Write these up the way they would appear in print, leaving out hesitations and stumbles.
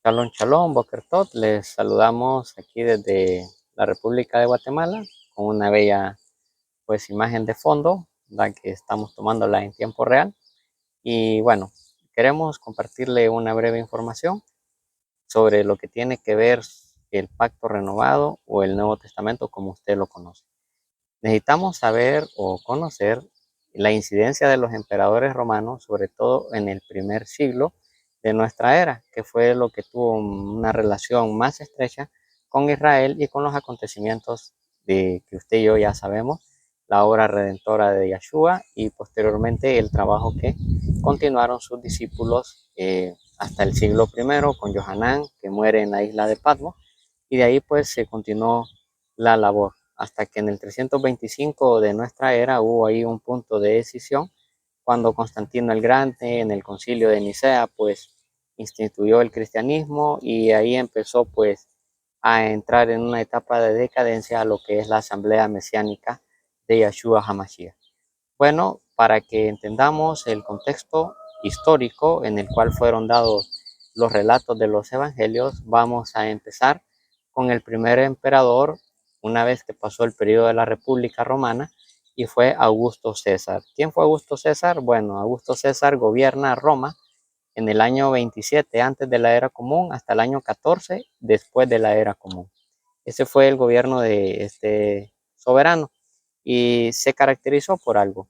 Shalom, shalom, Boker Tot. Les saludamos aquí desde la República de Guatemala con una bella imagen de fondo, la que estamos tomándola en tiempo real. Y bueno, queremos compartirle una breve información sobre lo que tiene que ver el Pacto Renovado o el Nuevo Testamento como usted lo conoce. Necesitamos saber o conocer la incidencia de los emperadores romanos, sobre todo en el primer siglo de nuestra era, que fue lo que tuvo una relación más estrecha con Israel y con los acontecimientos de que usted y yo ya sabemos, la obra redentora de Yeshua y posteriormente el trabajo que continuaron sus discípulos hasta el siglo I con Johanán, que muere en la isla de Patmos, y de ahí pues se continuó la labor hasta que en el 325 de nuestra era hubo ahí un punto de decisión cuando Constantino el Grande en el concilio de Nicea pues instituyó el cristianismo y ahí empezó pues a entrar en una etapa de decadencia a lo que es la asamblea mesiánica de Yeshua HaMashiach. Bueno, para que entendamos el contexto histórico en el cual fueron dados los relatos de los evangelios, vamos a empezar con el primer emperador una vez que pasó el periodo de la República Romana y fue Augusto César. ¿Quién fue Augusto César? Bueno, Augusto César gobierna Roma en el año 27 antes de la era común hasta el año 14 después de la era común. Ese fue el gobierno de este soberano y se caracterizó por algo.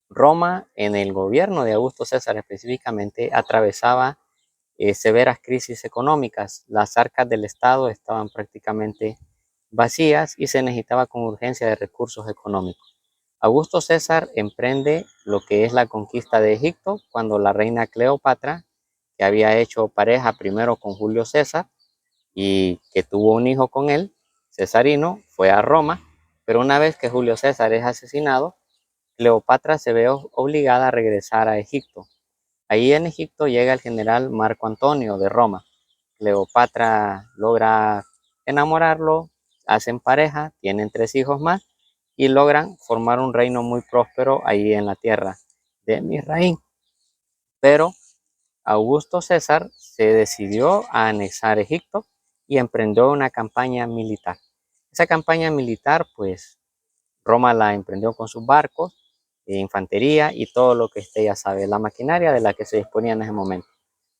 Roma, en el gobierno de Augusto César específicamente, atravesaba severas crisis económicas. Las arcas del Estado estaban prácticamente vacías y se necesitaba con urgencia de recursos económicos. Augusto César emprende lo que es la conquista de Egipto cuando la reina Cleopatra, que había hecho pareja primero con Julio César y que tuvo un hijo con él, Cesarino, fue a Roma, pero una vez que Julio César es asesinado, Cleopatra se ve obligada a regresar a Egipto. Ahí en Egipto llega el general Marco Antonio de Roma. Cleopatra logra enamorarlo, hacen pareja, tienen 3 hijos más y logran formar un reino muy próspero ahí en la tierra de Misraín. Pero Augusto César se decidió a anexar Egipto y emprendió una campaña militar. Esa campaña militar, pues Roma la emprendió con sus barcos, infantería y todo lo que usted ya sabe, la maquinaria de la que se disponía en ese momento.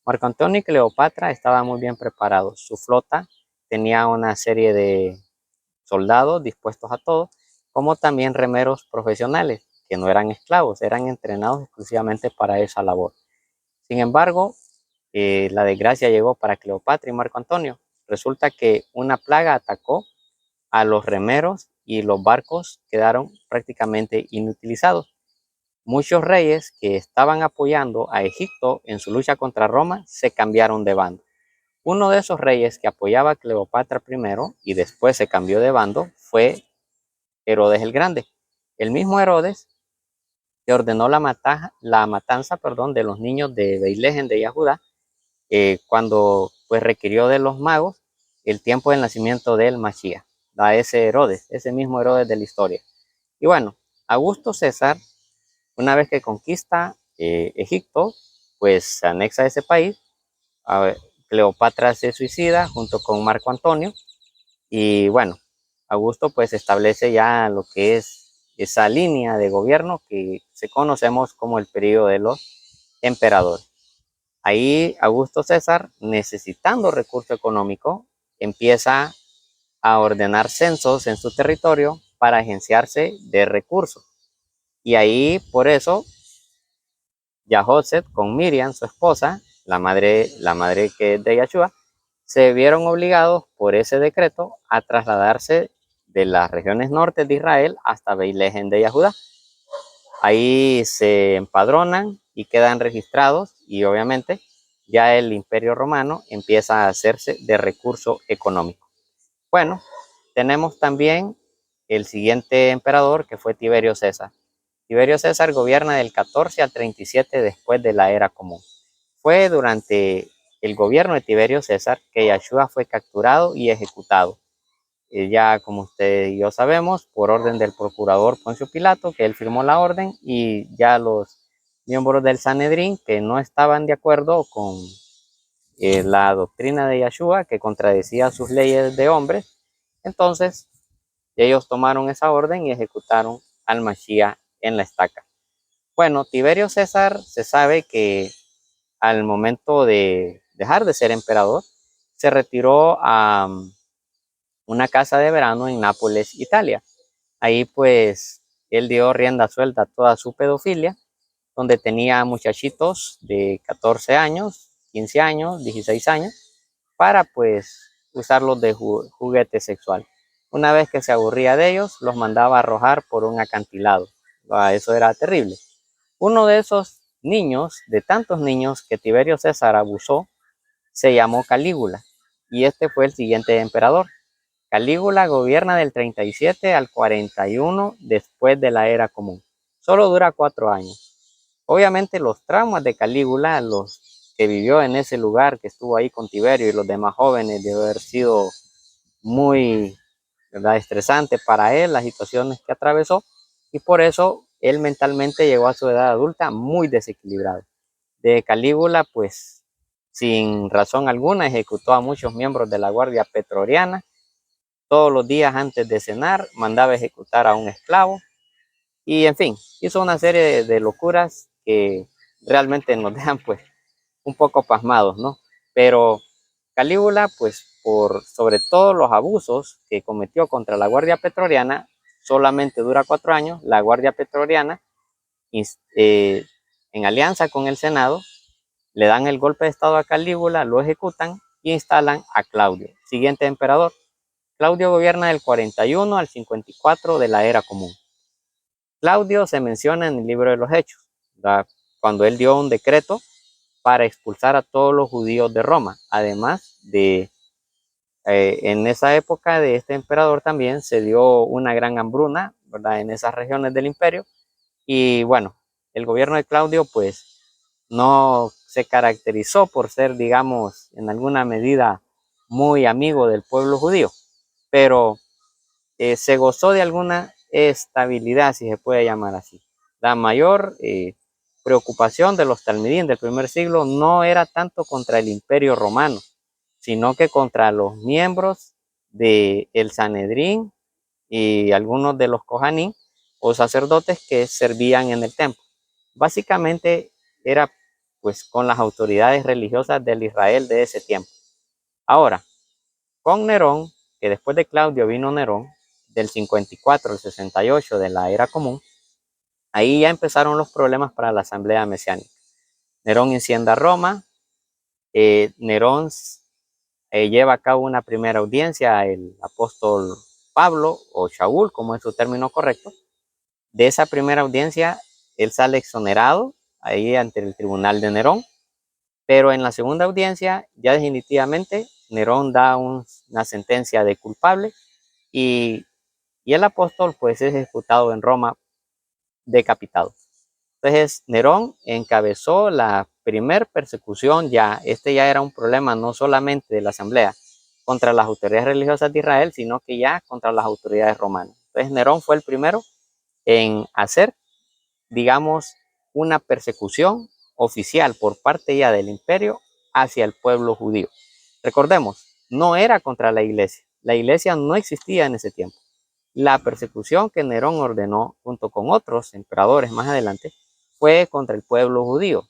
Marco Antonio y Cleopatra estaban muy bien preparados. Su flota tenía una serie de soldados dispuestos a todo, como también remeros profesionales, que no eran esclavos, eran entrenados exclusivamente para esa labor. Sin embargo, la desgracia llegó para Cleopatra y Marco Antonio. Resulta que una plaga atacó a los remeros y los barcos quedaron prácticamente inutilizados. Muchos reyes que estaban apoyando a Egipto en su lucha contra Roma se cambiaron de bando. Uno de esos reyes que apoyaba a Cleopatra primero y después se cambió de bando fue Herodes el Grande. El mismo Herodes que ordenó la matanza de los niños de Beilegen de Yahudá cuando pues requirió de los magos el tiempo del nacimiento del Mashiach, a ese Herodes, ese mismo Herodes de la historia. Y bueno, Augusto César, una vez que conquista Egipto, pues se anexa a ese país. Cleopatra se suicida junto con Marco Antonio y bueno, Augusto pues establece ya lo que es esa línea de gobierno que se conocemos como el periodo de los emperadores. Ahí Augusto César, necesitando recurso económico, empieza a ordenar censos en su territorio para agenciarse de recursos. Y ahí, por eso, Yahoset con Miriam, su esposa, la madre que es de Yahshua, se vieron obligados por ese decreto a trasladarse de las regiones norte de Israel hasta Beilegen de Yahudá. Ahí se empadronan y quedan registrados y obviamente ya el Imperio Romano empieza a hacerse de recurso económico. Bueno, tenemos también el siguiente emperador que fue Tiberio César. Tiberio César gobierna del 14 al 37 después de la era común. Fue durante el gobierno de Tiberio César que Yahshua fue capturado y ejecutado. Ya como usted y yo sabemos, por orden del procurador Poncio Pilato, que él firmó la orden, y ya los miembros del Sanedrín que no estaban de acuerdo la doctrina de Yahshua, que contradecía sus leyes de hombres. Entonces ellos tomaron esa orden y ejecutaron al Mashiach en la estaca. Bueno, Tiberio César se sabe que al momento de dejar de ser emperador, se retiró a una casa de verano en Nápoles, Italia. Ahí pues él dio rienda suelta a toda su pedofilia, donde tenía muchachitos de 14 años, 15 años, 16 años, para pues usarlos de juguete sexual. Una vez que se aburría de ellos, los mandaba a arrojar por un acantilado. Eso era terrible. Uno de esos niños, de tantos niños que Tiberio César abusó, se llamó Calígula, y este fue el siguiente emperador. Calígula gobierna del 37 al 41 después de la era común. Solo dura 4 años. Obviamente los traumas de Calígula, los que vivió en ese lugar, que estuvo ahí con Tiberio y los demás jóvenes, debe haber sido muy, ¿verdad?, estresante para él, las situaciones que atravesó, y por eso él mentalmente llegó a su edad adulta muy desequilibrado. De Calígula, pues sin razón alguna, ejecutó a muchos miembros de la Guardia Pretoriana. Todos los días antes de cenar mandaba ejecutar a un esclavo, y en fin, hizo una serie de locuras que realmente nos dejan pues un poco pasmados, ¿no? Pero Calígula, pues por sobre todo los abusos que cometió contra la Guardia Pretoriana, solamente dura 4 años. La Guardia Pretoriana, en alianza con el Senado, le dan el golpe de estado a Calígula, lo ejecutan y instalan a Claudio, siguiente emperador. Claudio gobierna del 41 al 54 de la era común. Claudio se menciona en el libro de los Hechos, ¿verdad?, cuando él dio un decreto para expulsar a todos los judíos de Roma. Además de, en esa época de este emperador también se dio una gran hambruna, ¿verdad?, en esas regiones del imperio. Y bueno, el gobierno de Claudio pues no se caracterizó por ser, digamos, en alguna medida muy amigo del pueblo judío, pero se gozó de alguna estabilidad, si se puede llamar así. La mayor preocupación de los talmidín del primer siglo no era tanto contra el imperio romano, sino que contra los miembros del Sanedrín y algunos de los Kohanim o sacerdotes que servían en el templo. Básicamente era pues con las autoridades religiosas del Israel de ese tiempo. Ahora, con Nerón, que después de Claudio vino Nerón, del 54 al 68 de la era común, ahí ya empezaron los problemas para la asamblea mesiánica. Nerón incendia Roma, Nerón lleva a cabo una primera audiencia al apóstol Pablo, o Shaul, como es su término correcto. De esa primera audiencia, él sale exonerado ahí ante el tribunal de Nerón, pero en la segunda audiencia, ya definitivamente, Nerón da una sentencia de culpable y el apóstol pues es ejecutado en Roma, decapitado. Entonces Nerón encabezó la primer persecución. Este ya era un problema no solamente de la asamblea contra las autoridades religiosas de Israel, sino que ya contra las autoridades romanas. Entonces Nerón fue el primero en hacer, digamos, una persecución oficial por parte ya del imperio hacia el pueblo judío. Recordemos, no era contra la iglesia no existía en ese tiempo. La persecución que Nerón ordenó junto con otros emperadores más adelante fue contra el pueblo judío,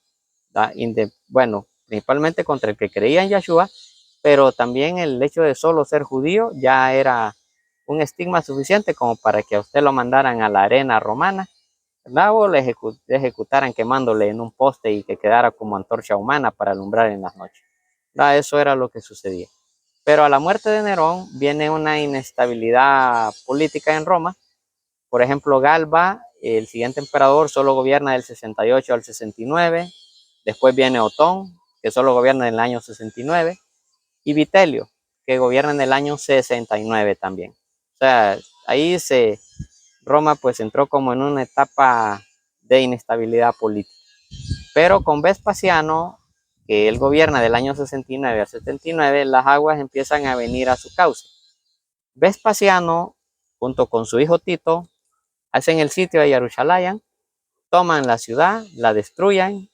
bueno, principalmente contra el que creía en Yahshua, pero también el hecho de solo ser judío ya era un estigma suficiente como para que a usted lo mandaran a la arena romana, ¿verdad?, o le ejecutaran quemándole en un poste y que quedara como antorcha humana para alumbrar en las noches. Eso era lo que sucedía. Pero a la muerte de Nerón viene una inestabilidad política en Roma. Por ejemplo, Galba, el siguiente emperador, solo gobierna del 68 al 69. Después viene Otón, que solo gobierna en el año 69. Y Vitelio, que gobierna en el año 69 también. O sea, ahí Roma pues entró como en una etapa de inestabilidad política. Pero con Vespasiano, que él gobierna del año 69 al 79, las aguas empiezan a venir a su cauce. Vespasiano, junto con su hijo Tito, hacen el sitio de Jerusalén, toman la ciudad, la destruyen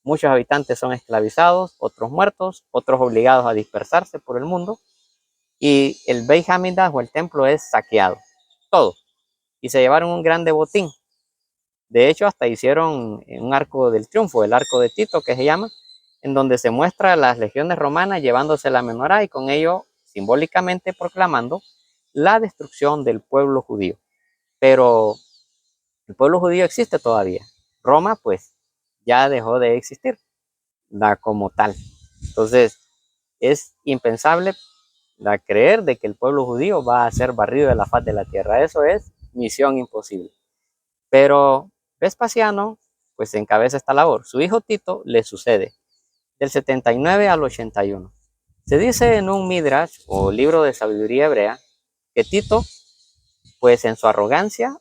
Muchos habitantes son esclavizados, otros muertos, otros obligados a dispersarse por el mundo. Y el Beit Hamikdash o el templo es saqueado, todo. Y se llevaron un grande botín. De hecho, hasta hicieron un arco del triunfo, el arco de Tito que se llama, en donde se muestra a las legiones romanas llevándose la menorá y con ello simbólicamente proclamando la destrucción del pueblo judío. Pero el pueblo judío existe todavía. Roma, pues, ya dejó de existir como tal. Entonces, es impensable creer de que el pueblo judío va a ser barrido de la faz de la tierra. Eso es misión imposible. Pero Vespasiano, pues encabeza esta labor. Su hijo Tito le sucede del 79 al 81. Se dice en un Midrash o libro de sabiduría hebrea que Tito, pues en su arrogancia,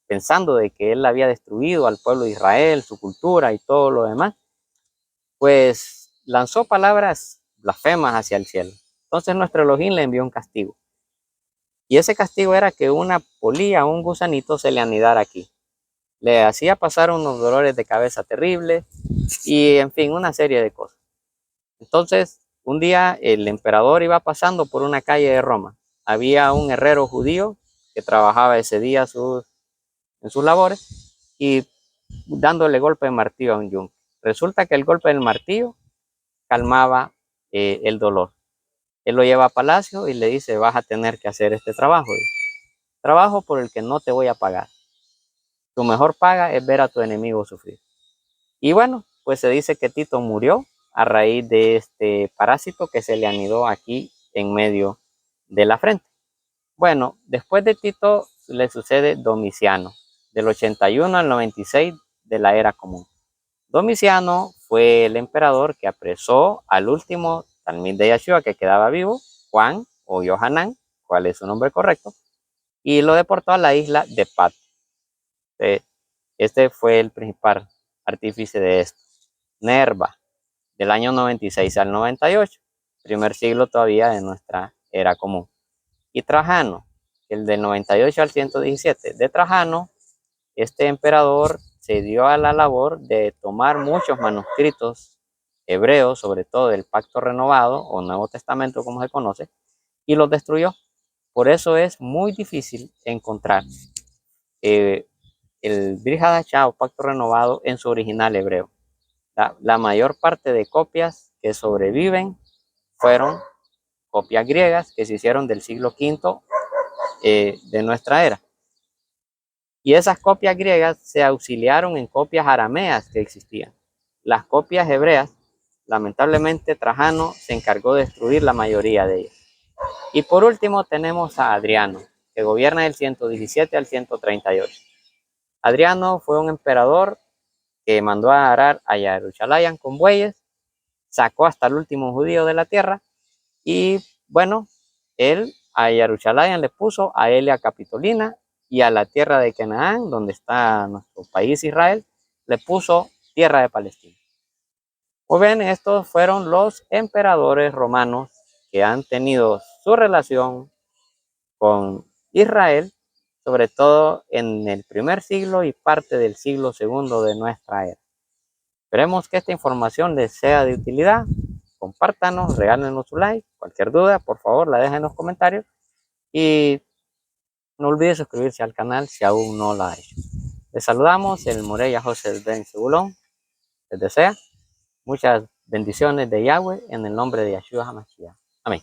pensando de que él había destruido al pueblo de Israel, su cultura y todo lo demás, pues lanzó palabras blasfemas hacia el cielo. Entonces nuestro Elohim le envió un castigo. Y ese castigo era que una polilla, un gusanito, se le anidara aquí. Le hacía pasar unos dolores de cabeza terribles y, en fin, una serie de cosas. Entonces, un día el emperador iba pasando por una calle de Roma. Había un herrero judío que trabajaba ese día en sus labores y dándole golpe de martillo a un yunque. Resulta que el golpe del martillo calmaba el dolor. Él lo lleva a palacio y le dice, vas a tener que hacer este trabajo. Trabajo por el que no te voy a pagar. Tu mejor paga es ver a tu enemigo sufrir. Y bueno, pues se dice que Tito murió a raíz de este parásito que se le anidó aquí en medio de la frente. Bueno, después de Tito le sucede Domiciano, del 81 al 96 de la era común. Domiciano fue el emperador que apresó al último talmid de Yeshua que quedaba vivo, Juan o Yohanan, cuál es su nombre correcto, y lo deportó a la isla de Patmos. Este fue el principal artífice de esto. Nerva, del año 96 al 98, primer siglo todavía de nuestra era común. Y Trajano, el del 98 al 117. De Trajano, este emperador se dio a la labor de tomar muchos manuscritos hebreos, sobre todo del Pacto Renovado o Nuevo Testamento como se conoce, y los destruyó. Por eso es muy difícil encontrar el Brit Hadashah o Pacto Renovado en su original hebreo. La mayor parte de copias que sobreviven fueron copias griegas que se hicieron del siglo V de nuestra era. Y esas copias griegas se auxiliaron en copias arameas que existían. Las copias hebreas, lamentablemente Trajano se encargó de destruir la mayoría de ellas. Y por último tenemos a Adriano, que gobierna del 117 al 138. Adriano fue un emperador que mandó a arar a Jerusalén con bueyes, sacó hasta el último judío de la tierra y bueno, él a Jerusalén le puso a Elia Capitolina y a la tierra de Canaán, donde está nuestro país Israel, le puso tierra de Palestina. Pues bien, estos fueron los emperadores romanos que han tenido su relación con Israel, sobre todo en el primer siglo y parte del siglo segundo de nuestra era. Esperemos que esta información les sea de utilidad. Compártanos, regálenos su like. Cualquier duda, por favor, la dejen en los comentarios. Y no olvide suscribirse al canal si aún no lo ha hecho. Les saludamos, el Moreya José Ben Zebulón. Les desea muchas bendiciones de Yahweh en el nombre de Yeshua HaMashiach. Amén.